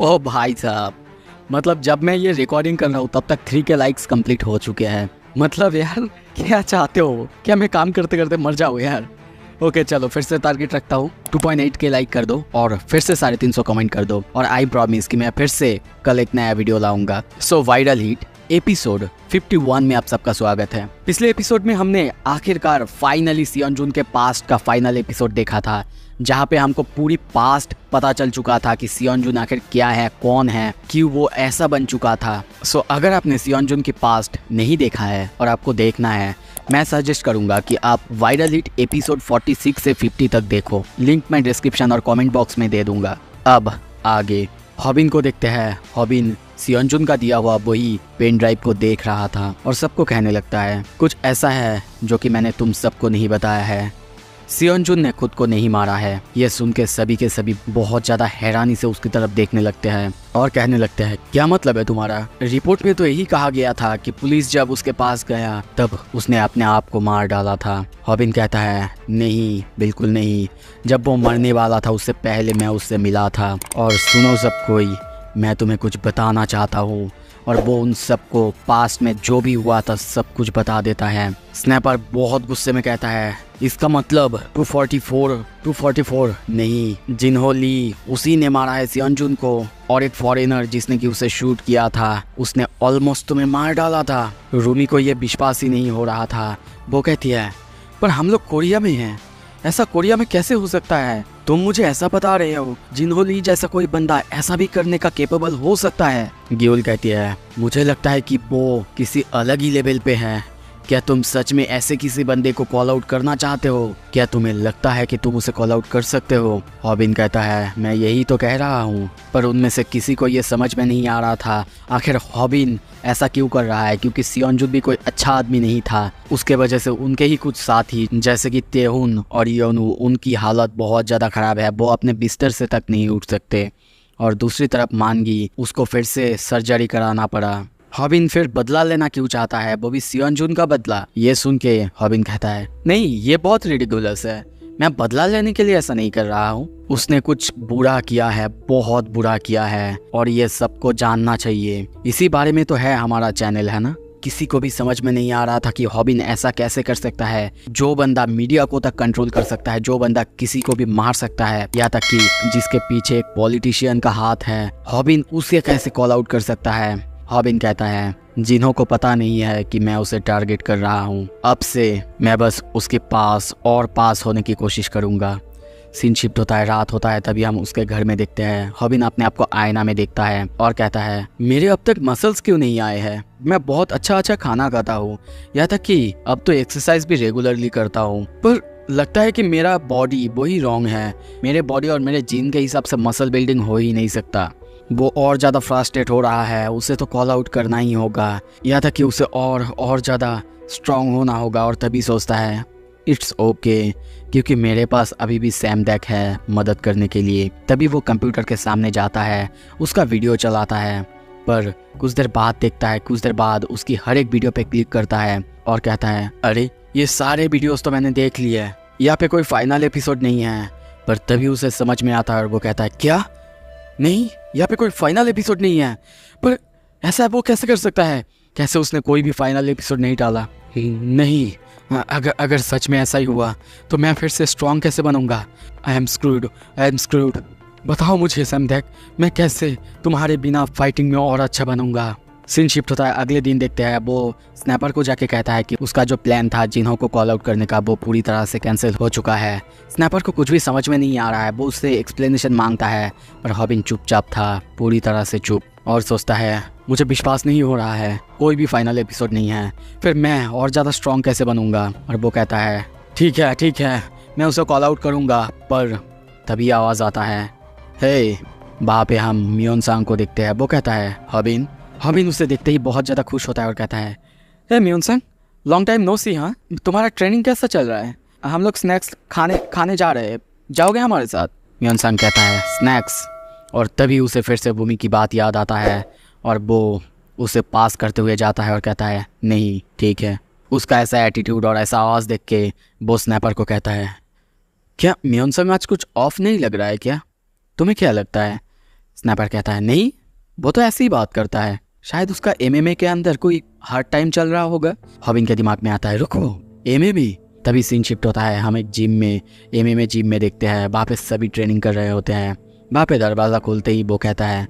ओ भाई साहब, मतलब जब मैं ये रिकॉर्डिंग कर रहा हूँ तब तक 3 के लाइक्स कंप्लीट हो चुके हैं। मतलब यार क्या चाहते हो, क्या मैं काम करते करते मर जाऊँ यार। ओके चलो फिर से टारगेट रखता हूँ, 2.8 के लाइक कर दो और फिर से 350 कमेंट कर दो और आई प्रॉमिस कि मैं फिर से कल एक नया वीडियो लाऊंगा। सो वायरल हिट एपिसोड 51 में आप सबका स्वागत है। पिछले एपिसोड में हमने आखिरकार फाइनली सियोंजुन के पास्ट का फाइनल एपिसोड देखा था, जहाँ पे हमको पूरी पास्ट पता चल चुका था कि सियोंजुन आखिर क्या है, कौन है, क्यों वो ऐसा बन चुका था। सो अगर आपने सियोंजुन की पास्ट नहीं देखा है और आपको देखना है, मैं सजेस्ट करूंगा कि आप वायरल हिट एपिसोड 46 से 50 तक देखो। लिंक मैं डिस्क्रिप्शन और कमेंट बॉक्स में दे दूंगा। अब आगे हॉबिन को देखते हैं। हॉबिन सियोंजुन का दिया हुआ वही पेन ड्राइव को देख रहा था और सबको कहने लगता है कुछ ऐसा है जो कि मैंने तुम सबको नहीं बताया है। सियोंजुन ने खुद को नहीं मारा है। यह सुन के सभी बहुत ज्यादा हैरानी से उसकी तरफ देखने लगते हैं और कहने लगते हैं क्या मतलब है तुम्हारा? रिपोर्ट में तो यही कहा गया था कि पुलिस जब उसके पास गया तब उसने अपने आप को मार डाला था। हॉबिन कहता है नहीं, बिल्कुल नहीं। जब वो मरने वाला था उससे पहले मैं उससे मिला था। और सुनो सब कोई, मैं तुम्हें कुछ बताना चाहता हूँ। और वो उन सबको पास्ट में जो भी हुआ था सब कुछ बता देता है। स्नैपर बहुत गुस्से में कहता है इसका मतलब 244 नहीं, जिन्हो ली उसी ने मारा है सियोंजुन को। और एक फॉरेनर जिसने कि उसे शूट किया था उसने ऑलमोस्ट तुम्हें मार डाला था। रूमी को ये विश्वास ही नहीं हो रहा था। वो कहती है पर हम लोग कोरिया में हैं, ऐसा कोरिया में कैसे हो सकता है? तुम मुझे ऐसा बता रहे हो जिन्हो ली जैसा कोई बंदा ऐसा भी करने का केपेबल हो सकता है? गियोल कहती है मुझे लगता है कि वो किसी अलग ही लेवल पे है। क्या तुम सच में ऐसे किसी बंदे को कॉल आउट करना चाहते हो? क्या तुम्हें लगता है कि तुम उसे कॉल आउट कर सकते हो? हॉबिन कहता है मैं यही तो कह रहा हूँ, पर उनमें से किसी को ये समझ में नहीं आ रहा था आखिर हॉबिन ऐसा क्यों कर रहा है, क्योंकि सियोंजुन भी कोई अच्छा आदमी नहीं था। उसके वजह से उनके ही कुछ साथी जैसे कि तेहुन और योनु, उनकी हालत बहुत ज़्यादा ख़राब है। वो अपने बिस्तर से तक नहीं उठ सकते। और दूसरी तरफ मानगी, उसको फिर से सर्जरी कराना पड़ा। हॉबिन फिर बदला लेना क्यों चाहता है, वो भी सियोंजुन का बदला। ये सुन के हॉबिन कहता है नहीं, ये बहुत रिडिकुलस है। मैं बदला लेने के लिए ऐसा नहीं कर रहा हूँ। उसने कुछ बुरा किया है, बहुत बुरा किया है, और ये सबको जानना चाहिए। इसी बारे में तो है हमारा चैनल, है ना? किसी को भी समझ में नहीं आ रहा था कि हॉबिन ऐसा कैसे कर सकता है। जो बंदा मीडिया को तक कंट्रोल कर सकता है, जो बंदा किसी को भी मार सकता है, या तक कि जिसके पीछे एक पॉलिटिशियन का हाथ है, हॉबिन उसे कैसे कॉल आउट कर सकता है? हॉबिन कहता है जिन्हों को पता नहीं है कि मैं उसे टारगेट कर रहा हूँ, अब से मैं बस उसके पास होने की कोशिश करूँगा। सीन शिफ्ट होता है, रात होता है, तभी हम उसके घर में देखते हैं। हॉबिन अपने आप को आईना में देखता है और कहता है मेरे अब तक मसल्स क्यों नहीं आए हैं? मैं बहुत अच्छा खाना खाता हूँ, यहाँ तक कि अब तो एक्सरसाइज भी रेगुलरली करता हूँ, पर लगता है कि मेरा बॉडी वही रॉन्ग है। मेरे बॉडी और मेरे जीन के हिसाब से मसल बिल्डिंग हो ही नहीं सकता। वो और ज़्यादा फ्रस्ट्रेट हो रहा है, उसे तो कॉल आउट करना ही होगा, यहाँ तक कि उसे और ज़्यादा स्ट्रांग होना होगा। और तभी सोचता है इट्स ओके, क्योंकि मेरे पास अभी भी सैमडेक है मदद करने के लिए। तभी वो कंप्यूटर के सामने जाता है, उसका वीडियो चलाता है, पर कुछ देर बाद देखता है, कुछ देर बाद उसकी हर एक वीडियो पे क्लिक करता है और कहता है अरे ये सारे वीडियोस तो मैंने देख लिए हैं, यहाँ पे कोई फाइनल एपिसोड नहीं है। पर तभी उसे समझ में आता है और वो कहता है क्या? नहीं, यहाँ पे कोई फाइनल एपिसोड नहीं है। पर ऐसा वो कैसे कर सकता है? कैसे उसने कोई भी फाइनल एपिसोड नहीं डाला? नहीं, अगर सच में ऐसा ही हुआ तो मैं फिर से स्ट्रॉन्ग कैसे बनूंगा? I am screwed. बताओ मुझे सैमडेक, मैं कैसे तुम्हारे बिना फाइटिंग में और अच्छा बनूंगा? सीन शिफ्ट होता है, अगले दिन देखते हैं। वो स्नैपर को जाके कहता है कि उसका जो प्लान था जिन्हों को कॉल आउट करने का, वो पूरी तरह से कैंसिल हो चुका है। स्नैपर को कुछ भी समझ में नहीं आ रहा है, वो उससे एक्सप्लेनेशन मांगता है, पर हॉबिन चुपचाप था, पूरी तरह से चुप, और सोचता है मुझे विश्वास नहीं हो रहा है, कोई भी फाइनल एपिसोड नहीं है, फिर मैं और ज़्यादा स्ट्रॉन्ग कैसे बनूंगा? और वो कहता है ठीक है, मैं उसे कॉल आउट करूँगा। पर तभी आवाज़ आता है हे, वहाँ पे हम मियोन सांग को देखते हैं। वो कहता है हॉबिन उसे देखते ही बहुत ज़्यादा खुश होता है और कहता है हे मियोन सांग, लॉन्ग टाइम नो सी। हाँ, तुम्हारा ट्रेनिंग कैसा चल रहा है? हम लोग स्नैक्स खाने जा रहे हैं, जाओगे हमारे साथ? मियोन सांग कहता है स्नैक्स, और तभी उसे फिर से भूमि की बात याद आता है और वो उसे पास करते हुए जाता है और कहता है नहीं ठीक है। उसका ऐसा एटीट्यूड और ऐसा आवाज़ देख के वो स्नैपर को कहता है क्या मियोन सांग आज कुछ ऑफ नहीं लग रहा है क्या? तुम्हें क्या लगता है? स्नैपर कहता है नहीं, वो तो ऐसे ही बात करता है, शायद उसका एमएमए के अंदर कोई हार्ड टाइम चल रहा होगा। हॉबिन के दिमाग में आता है रुको, एमएमए। तभी सीन शिफ्ट होता है, हम एक जिम में एमएमए जिम में देखते हैं, वहाँ पे सभी ट्रेनिंग कर रहे होते हैं। वहाँ पे दरवाज़ा खोलते ही वो कहता है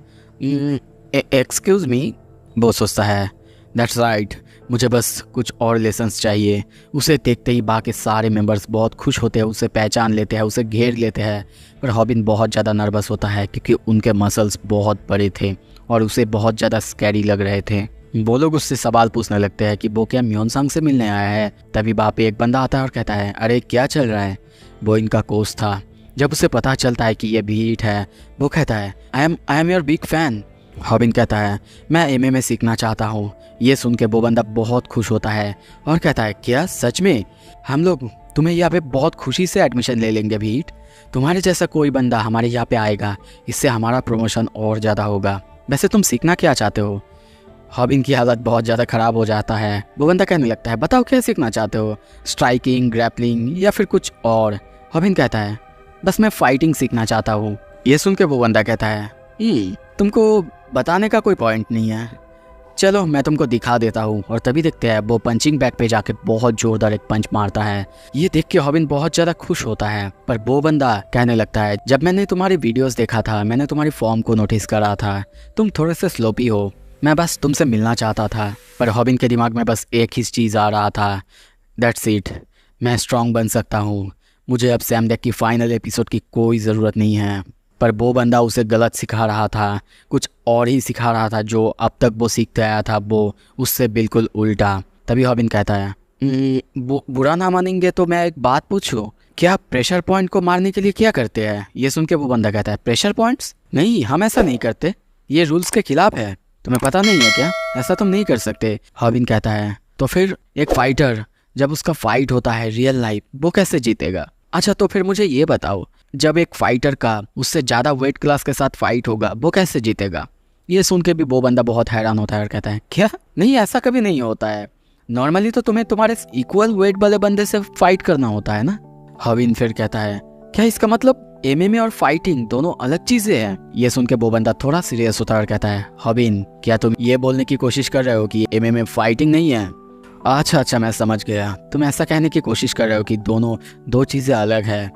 एक्सक्यूज़ मी। वो सोचता है दैट्स राइट, मुझे बस कुछ और लेसन्स चाहिए। उसे देखते ही बाकी सारे मेंबर्स बहुत खुश होते हैं, उसे पहचान लेते हैं, उसे घेर लेते हैं। पर हॉबिन बहुत ज़्यादा नर्वस होता है क्योंकि उनके मसल्स बहुत बड़े थे और उसे बहुत ज़्यादा स्कैरी लग रहे थे। वो लोग उससे सवाल पूछने लगते हैं कि वो क्या म्योनसांग से मिलने आया है। तभी वहाँ पे एक बंदा आता है और कहता है अरे क्या चल रहा है। वो इनका कोच था। जब उसे पता चलता है कि ये बीट है, वो कहता है I am your big fan. हॉबिन कहता है मैं एमएमए सीखना चाहता हूँ। ये सुन के वो बंदा बहुत खुश होता है और कहता है क्या सच में, हम लोग तुम्हें यहाँ पे बहुत खुशी से एडमिशन ले लेंगे बीट। तुम्हारे जैसा कोई बंदा हमारे यहाँ पे आएगा, इससे हमारा प्रमोशन और ज़्यादा होगा। वैसे तुम सीखना क्या चाहते हो। हॉबिन की हालत बहुत ज़्यादा ख़राब हो जाता है। वो बंदा कहने लगता है बताओ क्या सीखना चाहते हो, स्ट्राइकिंग, ग्रैपलिंग या फिर कुछ और। हॉबिन कहता है बस मैं फाइटिंग सीखना चाहता हूँ। ये सुन के वो बंदा कहता है तुमको बताने का कोई पॉइंट नहीं है, चलो मैं तुमको दिखा देता हूँ। और तभी देखते हैं वो पंचिंग बैग पे जाके बहुत जोरदार एक पंच मारता है। ये देख के हॉबिन बहुत ज़्यादा खुश होता है। पर वो बंदा कहने लगता है जब मैंने तुम्हारी वीडियोस देखा था, मैंने तुम्हारी फॉर्म को नोटिस करा था, तुम थोड़े से स्लोपी हो, मैं बस तुमसे मिलना चाहता था। पर हॉबिन के दिमाग में बस एक ही चीज़ आ रहा था, दैट्स इट, मैं स्ट्रॉन्ग बन सकता हूँ, मुझे अब सैम डेक की फाइनल एपिसोड की कोई ज़रूरत नहीं है। पर वो बंदा उसे गलत सिखा रहा था, कुछ और ही सिखा रहा था जो अब तक वो सीखते आया था, वो उससे बिल्कुल उल्टा। तभी हॉबिन कहता है बुरा ना मानेंगे तो मैं एक बात पूछूं, क्या प्रेशर पॉइंट को मारने के लिए क्या करते हैं। ये सुन के वो बंदा कहता है प्रेशर पॉइंट्स नहीं, हम ऐसा नहीं करते, ये रूल्स के खिलाफ है, तुम्हें पता नहीं है क्या, ऐसा तुम नहीं कर सकते। हॉबिन कहता है तो फिर एक फाइटर जब उसका फाइट होता है रियल लाइफ, वो कैसे जीतेगा। अच्छा तो फिर मुझे ये बताओ, जब एक फाइटर का उससे ज़्यादा वेट क्लास के साथ फाइट होगा, वो कैसे जीतेगा। ये सुन के भी वो बंदा बहुत हैरान होता है और कहता है क्या, नहीं ऐसा कभी नहीं होता है, नॉर्मली तो तुम्हें तुम्हारे इक्वल वेट वाले बंदे से फाइट करना होता है ना। हॉबिन फिर कहता है क्या इसका मतलब एमएमए और फाइटिंग दोनों अलग चीजें हैं। ये सुन के वो बंदा थोड़ा सीरियस होता है और कहता है हॉबिन क्या तुम ये बोलने की कोशिश कर रहे हो कि एमएमए फाइटिंग नहीं है। अच्छा मैं समझ गया, तुम ऐसा कहने की कोशिश कर रहे हो कि दोनों दो चीज़ें अलग है।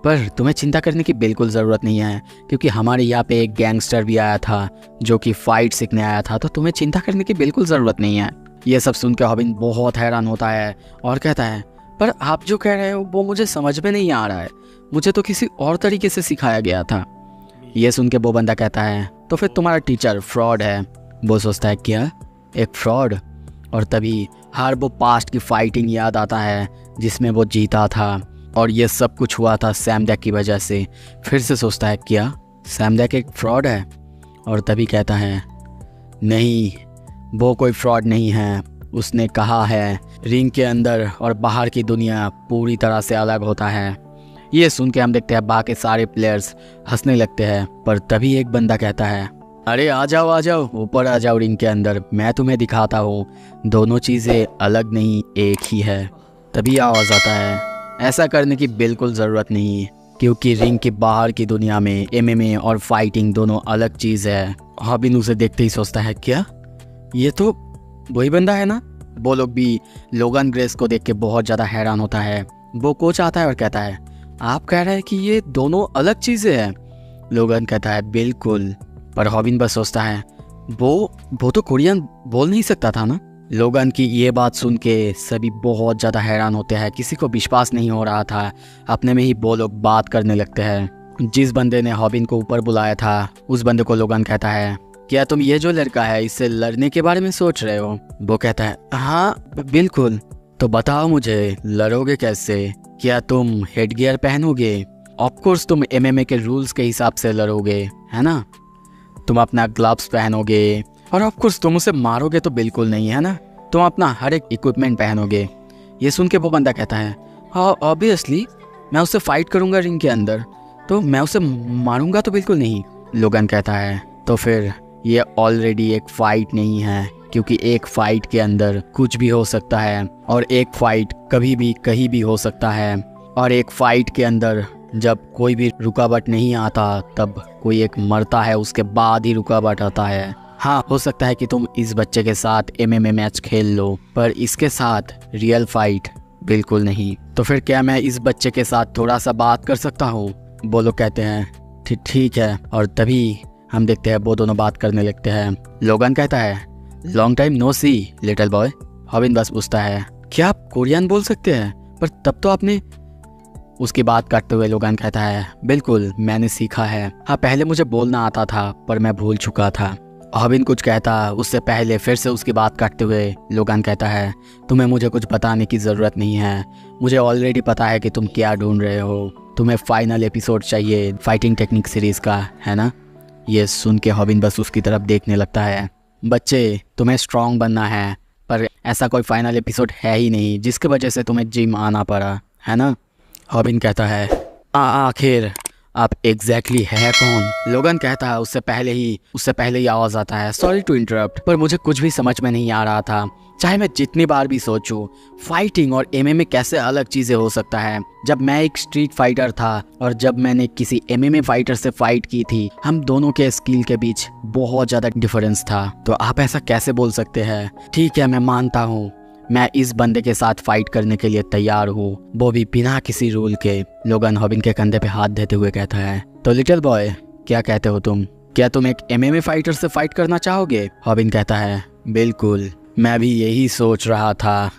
पर तुम्हें चिंता करने की बिल्कुल ज़रूरत नहीं है क्योंकि हमारे यहाँ पे एक गैंगस्टर भी आया था जो कि फ़ाइट सीखने आया था, तो तुम्हें चिंता करने की बिल्कुल ज़रूरत नहीं है। ये सब सुन के हॉबिन बहुत हैरान होता है और कहता है पर आप जो कह रहे हो वो मुझे समझ में नहीं आ रहा है, मुझे तो किसी और तरीके से सिखाया गया था। ये सुन के वो बंदा कहता है तो फिर तुम्हारा टीचर फ्रॉड है। वो सोचता है क्या, एक फ्रॉड। और तभी हर वो पास्ट की फाइटिंग याद आता है जिसमें वो जीता था और ये सब कुछ हुआ था सैम डेक की वजह से। फिर से सोचता है क्या सैम डेक एक फ्रॉड है। और तभी कहता है नहीं, वो कोई फ्रॉड नहीं है, उसने कहा है रिंग के अंदर और बाहर की दुनिया पूरी तरह से अलग होता है। ये सुन के हम देखते हैं बाकी सारे प्लेयर्स हंसने लगते हैं। पर तभी एक बंदा कहता है अरे आ जाओ ऊपर आ जाओ रिंग के अंदर, मैं तुम्हें दिखाता हूँ दोनों चीज़ें अलग नहीं एक ही है। तभी आवाज़ आता है ऐसा करने की बिल्कुल ज़रूरत नहीं क्योंकि रिंग के बाहर की दुनिया में एमएमए और फाइटिंग दोनों अलग चीज़ है। हॉबिन उसे देखते ही सोचता है क्या ये तो वही बंदा है ना। वो लोग भी लोगन ग्रेस को देख के बहुत ज़्यादा हैरान होता है। वो कोच आता है और कहता है आप कह रहे हैं कि ये दोनों अलग चीज़ें हैं। लोगन कहता है बिल्कुल। पर हॉबिन बस सोचता है वो तो कोरियन बोल नहीं सकता था ना। लोगन की ये बात सुन के सभी बहुत ज़्यादा हैरान होते हैं, किसी को विश्वास नहीं हो रहा था। अपने में ही वो लोग बात करने लगते हैं। जिस बंदे ने हॉबिन को ऊपर बुलाया था उस बंदे को लोगन कहता है क्या तुम ये जो लड़का है इससे लड़ने के बारे में सोच रहे हो। वो कहता है हाँ बिल्कुल। तो बताओ मुझे लड़ोगे कैसे, क्या तुम हेडगियर पहनोगे। ऑफकोर्स तुम एमएमए के रूल्स के हिसाब से लड़ोगे है ना, तुम अपना ग्लव्स पहनोगे और ऑफकोर्स तुम उसे मारोगे तो बिल्कुल नहीं है ना, तुम अपना हर एक इक्विपमेंट पहनोगे। ये सुन के वो बंदा कहता है हाँ ऑब्वियसली मैं उससे फाइट करूँगा रिंग के अंदर, तो मैं उसे मारूंगा तो बिल्कुल नहीं। लोगन कहता है तो फिर ये ऑलरेडी एक फाइट नहीं है क्योंकि एक फाइट के अंदर कुछ भी हो सकता है और एक फाइट कभी भी कहीं भी हो सकता है और एक फाइट के अंदर जब कोई भी रुकावट नहीं आता तब कोई एक मरता है, उसके बाद ही रुकावट आता है। हाँ, हो सकता है कि तुम इस बच्चे के साथ MMA मैच खेल लो, पर इसके साथ रियल फाइट बिल्कुल नहीं। तो फिर क्या मैं इस बच्चे के साथ थोड़ा सा बात कर सकता हूँ? वो लोग कहते हैं ठीक है, और तभी हम देखते हैं वो दोनों बात करने लगते हैं। लोगन कहता है लॉन्ग टाइम नो सी लिटिल बॉय। हॉबिन बस पूछता है क्या आप कोरियन बोल सकते हैं? पर तब तो आपने, उसकी बात काटते हुए लोगन कहता है बिल्कुल मैंने सीखा है। हाँ, पहले मुझे बोलना आता था पर मैं भूल चुका था। हॉबिन कुछ कहता उससे पहले फिर से उसकी बात काटते हुए लोगन कहता है तुम्हें मुझे कुछ बताने की ज़रूरत नहीं है, मुझे ऑलरेडी पता है कि तुम क्या ढूंढ रहे हो। तुम्हें फाइनल एपिसोड चाहिए फाइटिंग टेक्निक सीरीज़ का, है ना? ये सुन के हॉबिन बस उसकी तरफ देखने लगता है। बच्चे, तुम्हें स्ट्रॉन्ग बनना है, पर ऐसा कोई फाइनल एपिसोड है ही नहीं जिसकी वजह से तुम्हें जिम आना पड़ा, है ना? हॉबिन कहता है आखिर आप एग्जैक्टली है कौन? लोगन कहता है उससे पहले ही आवाज़ आता है सॉरी टू इंटरप्ट, पर मुझे कुछ भी समझ में नहीं आ रहा था। चाहे मैं जितनी बार भी सोचूं, फाइटिंग और MMA कैसे अलग चीज़ें हो सकता है। जब मैं एक स्ट्रीट फाइटर था और जब मैंने किसी MMA फाइटर से फाइट की थी, हम दोनों के स्किल के बीच बहुत ज़्यादा डिफरेंस था। तो आप ऐसा कैसे बोल सकते हैं? ठीक है, मैं मानता हूँ, मैं इस बंदे के साथ फाइट करने के लिए तैयार हूँ, वो भी बिना किसी रूल के। लोगन हॉबिन के कंधे पे हाथ देते हुए कहता है तो लिटिल बॉय, क्या कहते हो तुम? क्या तुम एक MMA फाइटर से फाइट करना चाहोगे? हॉबिन कहता है बिल्कुल, मैं भी यही सोच रहा था।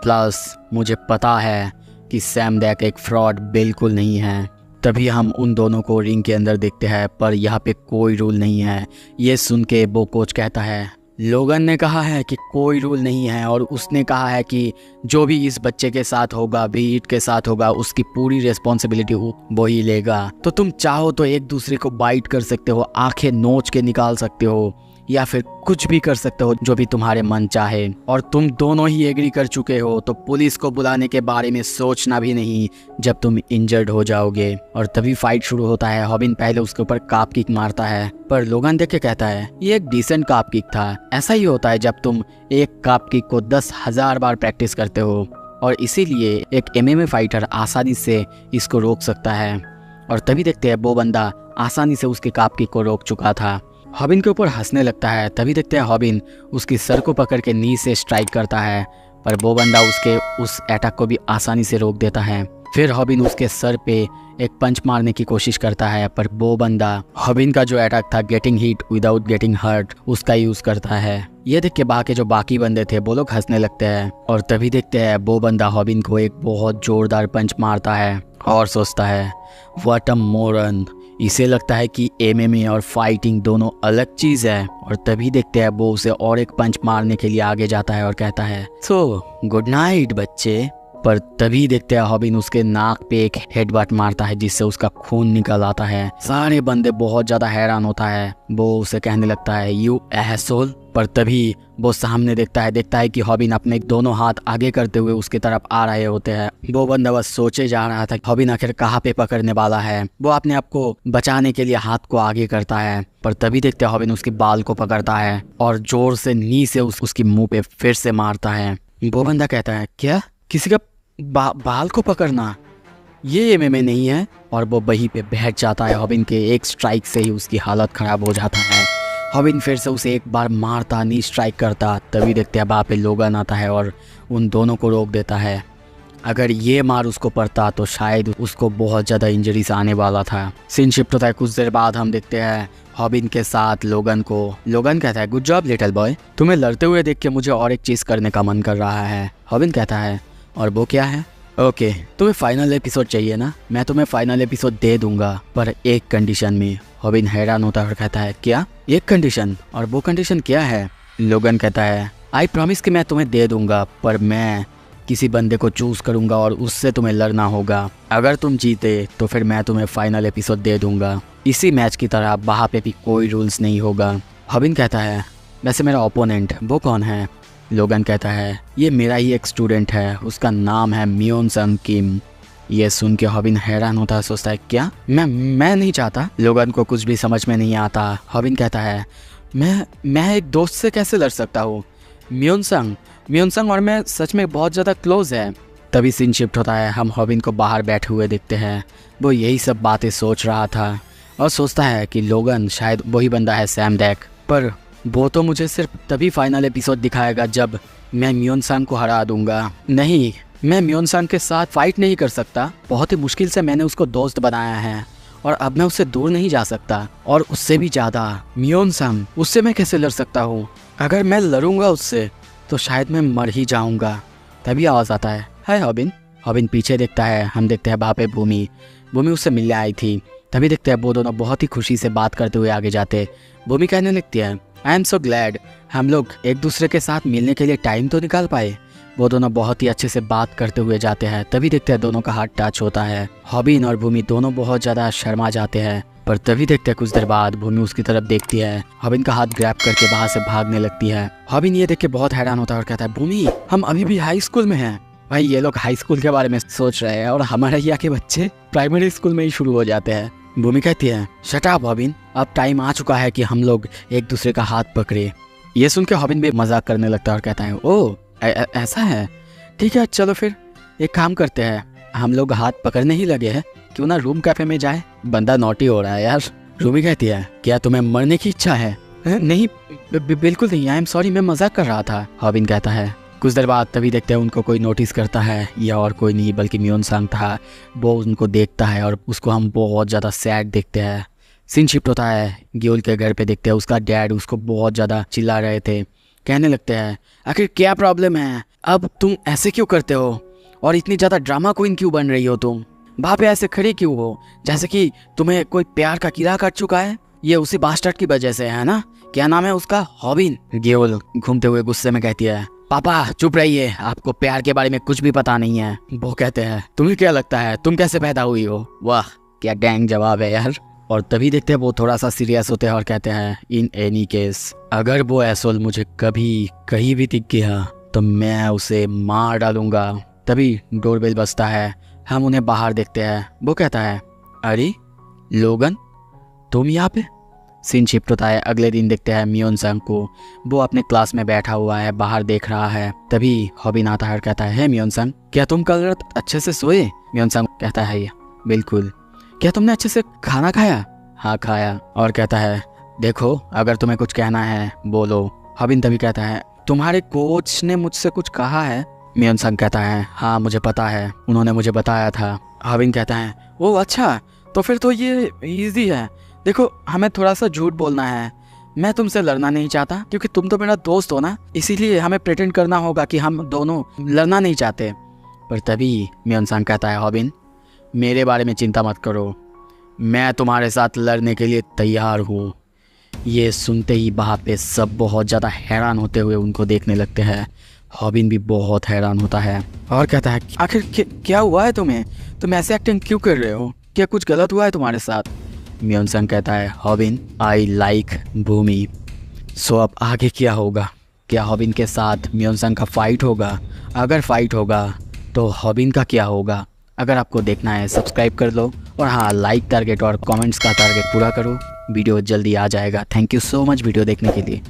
प्लस मुझे पता है कि सैम दैक एक फ्रॉड बिल्कुल नहीं है। तभी हम उन दोनों को रिंग के अंदर देखते हैं, पर यहाँ पे कोई रूल नहीं है। ये सुन के वो कोच कहता है लोगन ने कहा है कि कोई रूल नहीं है, और उसने कहा है कि जो भी इस बच्चे के साथ होगा, बीट के साथ होगा, उसकी पूरी रिस्पॉन्सिबिलिटी वो ही लेगा। तो तुम चाहो तो एक दूसरे को बाइट कर सकते हो, आंखें नोच के निकाल सकते हो, या फिर कुछ भी कर सकते हो जो भी तुम्हारे मन चाहे। और तुम दोनों ही एग्री कर चुके हो, तो पुलिस को बुलाने के बारे में सोचना भी नहीं जब तुम इंजर्ड हो जाओगे। और तभी फाइट शुरू होता है। हॉबिन पहले उसके ऊपर काप किक मारता है, पर लोगन देख के कहता है ये एक डिसेंट काप किक था। ऐसा ही होता है जब तुम एक काप किक को 10,000 बार प्रैक्टिस करते हो, और इसीलिए एक MMA फाइटर आसानी से इसको रोक सकता है। और तभी देखते हैं वो बंदा आसानी से उसके काप किक को रोक चुका था। हॉबिन के ऊपर हंसने लगता है। तभी देखते हैं हॉबिन उसकी सर को पकड़ के नी से स्ट्राइक करता है, पर वो बंदा उसके उस अटैक को भी आसानी से रोक देता है। फिर हॉबिन उसके सर पे एक पंच मारने की कोशिश करता है, पर वो बंदा हॉबिन का जो अटैक था getting hit without getting hurt, उसका यूज करता है। ये देख के बाकी बंदे थे वो लोग हंसने लगते हैं। और तभी देखते हैं वो बंदा हॉबिन को एक बहुत जोरदार पंच मारता है और सोचता है व्हाट अ मोरन, इसे लगता है कि MMA और फाइटिंग दोनों अलग चीज़ है। और तभी देखते हैं वो उसे और एक पंच मारने के लिए आगे जाता है और कहता है सो गुड नाइट बच्चे। पर तभी देखते हैं हॉबिन उसके नाक पे एक हेडबट मारता है जिससे उसका खून निकल आता है। सारे बंदे बहुत ज़्यादा हैरान होता है। वो उसे कहने लगता है यू एहसोल। पर तभी वो सामने देखता है कि हॉबिन अपने दोनों हाथ आगे करते हुए उसकी तरफ आ रहे होते हैं। वो बंदा बस सोचे जा रहा था हॉबिन आखिर कहाँ पे पकड़ने वाला है। वो अपने आप को बचाने के लिए हाथ को आगे करता है, पर तभी देखते हैं हॉबिन उसके बाल को पकड़ता है और जोर से नी से उसकी मुंह पे फिर से मारता है। वो बंदा कहता है क्या किसी का बाल को पकड़ना, ये MMA नहीं है। और वो वहीं पे बैठ जाता है। हॉबिन के एक स्ट्राइक से ही उसकी हालत ख़राब हो जाता है। हॉबिन फिर से उसे एक बार मारता, नी स्ट्राइक करता। तभी देखते हैं वहाँ पे लोगन आता है और उन दोनों को रोक देता है। अगर ये मार उसको पड़ता तो शायद उसको बहुत ज़्यादा इंजरीज आने वाला था। सीन शिफ्ट होता है। कुछ देर बाद हम देखते हैं हॉबिन के साथ लोगन को। लोगन कहता है गुड जॉब लिटिल बॉय, तुम्हें लड़ते हुए देख के मुझे और एक चीज़ करने का मन कर रहा है। हॉबिन कहता है और वो क्या है? ओके, तुम्हें फाइनल एपिसोड चाहिए ना, मैं तुम्हें फाइनल एपिसोड दे दूंगा, पर एक कंडीशन में। हॉबिन हैरान होता है और कहता है क्या एक कंडीशन? और वो कंडीशन क्या है? लोगन कहता है आई प्रॉमिस कि मैं तुम्हें दे दूंगा, पर मैं किसी बंदे को चूज करूंगा और उससे तुम्हें लड़ना होगा। अगर तुम जीते तो फिर मैं तुम्हें फाइनल एपिसोड दे दूंगा। इसी मैच की तरह वहाँ पे भी कोई रूल्स नहीं होगा। हॉबिन कहता है वैसे मेरा ओपोनेंट वो कौन है? लोगन कहता है ये मेरा ही एक स्टूडेंट है, उसका नाम है मियोन सन किम। ये सुन के हॉबिन हैरान होता है, सोचता है क्या मैं नहीं चाहता। लोगन को कुछ भी समझ में नहीं आता। हॉबिन कहता है मैं एक दोस्त से कैसे लड़ सकता हूँ? मियोन संग और मैं सच में बहुत ज़्यादा क्लोज है। तभी सीन शिफ्ट होता है, हम हॉबिन को बाहर बैठे हुए देखते हैं। वो यही सब बातें सोच रहा था और सोचता है कि लोगन शायद वही बंदा है सैम दैक, पर वो तो मुझे सिर्फ तभी फाइनल एपिसोड दिखाएगा जब मैं मियोन सांग को हरा दूंगा। नहीं, मैं मियोन सांग के साथ फाइट नहीं कर सकता। बहुत ही मुश्किल से मैंने उसको दोस्त बनाया है और अब मैं उससे दूर नहीं जा सकता। और उससे भी ज़्यादा मियोन सांग, उससे मैं कैसे लड़ सकता हूँ? अगर मैं लड़ूंगा उससे तो शायद मैं मर ही जाऊँगा। तभी आवाज़ आता है, हाय हॉबिन। हॉबिन पीछे देखता है, हम देखते हैं वहाँ पे भूमि उससे मिलने आई थी। तभी देखते हैं वो दोनों बहुत ही खुशी से बात करते हुए आगे जाते। भूमि कहने लगती है, आई एम सो ग्लैड हम लोग एक दूसरे के साथ मिलने के लिए टाइम तो निकाल पाए। वो दोनों बहुत ही अच्छे से बात करते हुए जाते हैं। तभी देखते हैं दोनों का हाथ टच होता है। हॉबिन और भूमि दोनों बहुत ज़्यादा शर्मा जाते हैं, पर तभी देखते हैं कुछ देर बाद भूमि उसकी तरफ देखती है, हॉबिन का हाथ ग्रैब करके वहाँ से भागने लगती है। हॉबिन ये देख के बहुत हैरान होता है और कहता है, भूमि हम अभी भी हाई स्कूल में हैं। भाई ये लोग हाई स्कूल के बारे में सोच रहे हैं और हमारे यहाँ के बच्चे प्राइमरी स्कूल में ही शुरू हो जाते हैं। भूमि कहती है, शट अप हॉबिन, अब टाइम आ चुका है कि हम लोग एक दूसरे का हाथ पकड़े। ये सुन के हॉबिन भी मजाक करने लगता है और कहता है, ओह ऐसा है, ठीक है चलो फिर एक काम करते हैं, हम लोग हाथ पकड़ने ही लगे हैं, क्यों ना रूम कैफे में जाए। बंदा नॉटी हो रहा है यार। रूमी कहती है, क्या तुम्हें मरने की इच्छा है? नहीं बिल्कुल नहीं, आई एम सॉरी, मैं मजाक कर रहा था। हॉबिन कहता है। कुछ देर बाद तभी देखते हैं उनको कोई नोटिस करता है, या और कोई नहीं बल्कि मियोन सांग था। वो उनको देखता है और उसको हम बहुत ज़्यादा सैड देखते हैं। सीन शिफ्ट होता है, ग्योल के घर पे देखते हैं उसका डैड उसको बहुत ज़्यादा चिल्ला रहे थे। कहने लगते हैं, आखिर क्या प्रॉब्लम है, अब तुम ऐसे क्यों करते हो और इतनी ज़्यादा ड्रामा क्वीन क्यों बन रही हो तुम? वहाँ पे ऐसे खड़ी क्यों हो जैसे कि तुम्हें कोई प्यार का कीड़ा काट चुका है? ये उसी बास्टर्ड की वजह से है ना, क्या नाम है उसका, हॉबिन। ग्योल घूमते हुए गुस्से में कहती है, पापा चुप रहिए, आपको प्यार के बारे में कुछ भी पता नहीं है। वो कहते हैं, तुम्हें क्या लगता है तुम कैसे पैदा हुई हो? वाह क्या डैंग जवाब है यार। और तभी देखते हैं वो थोड़ा सा सीरियस होते हैं और कहते हैं, इन एनी केस अगर वो एसोल मुझे कभी कहीं भी दिख गया तो मैं उसे मार डालूंगा। तभी डोरबेल बजता है, हम उन्हें बाहर देखते हैं। वो कहता है, अरे लोगन तुम यहाँ पे? सीन शिफ्ट होता है, अगले दिन देखते हैं मियोन सांग को, वो अपने क्लास में बैठा हुआ है, बाहर देख रहा है। तभी हॉबिन आता है और कहता है, मियोन सांग क्या तुम कल रात अच्छे से सोए? मियोन सांग कहता है, बिल्कुल। क्या तुमने अच्छे से खाना खाया? हाँ खाया। और कहता है, देखो अगर तुम्हें कुछ कहना है बोलो। हॉबिन तभी कहता है, तुम्हारे कोच ने मुझसे कुछ कहा है? मियोन सांग कहता है, हाँ मुझे पता है, उन्होंने मुझे बताया था। हॉबिन कहता है, ओह अच्छा, तो फिर तो ये इजी है। देखो हमें थोड़ा सा झूठ बोलना है, मैं तुमसे लड़ना नहीं चाहता क्योंकि तुम तो मेरा दोस्त हो ना, इसीलिए हमें प्रिटेंड करना होगा कि हम दोनों लड़ना नहीं चाहते। पर तभी मियोन सांग कहता है, हॉबिन मेरे बारे में चिंता मत करो, मैं तुम्हारे साथ लड़ने के लिए तैयार हूँ। ये सुनते ही वहाँ पे सब बहुत ज़्यादा हैरान होते हुए उनको देखने लगते हैं। हॉबिन भी बहुत हैरान होता है और कहता है, आखिर क्या हुआ है तुम्हें, तुम ऐसे एक्टिंग क्यों कर रहे हो, क्या कुछ गलत हुआ है तुम्हारे साथ? मियोन सांग कहता है, हॉबिन आई लाइक भूमि। सो अब आगे क्या होगा? क्या हॉबिन के साथ मियोन सांग का फाइट होगा? अगर फाइट होगा तो हॉबिन का क्या होगा? अगर आपको देखना है सब्सक्राइब कर लो, और हाँ लाइक टारगेट और कमेंट्स का टारगेट पूरा करो। वीडियो जल्दी आ जाएगा। Thank you so much video देखने के लिए।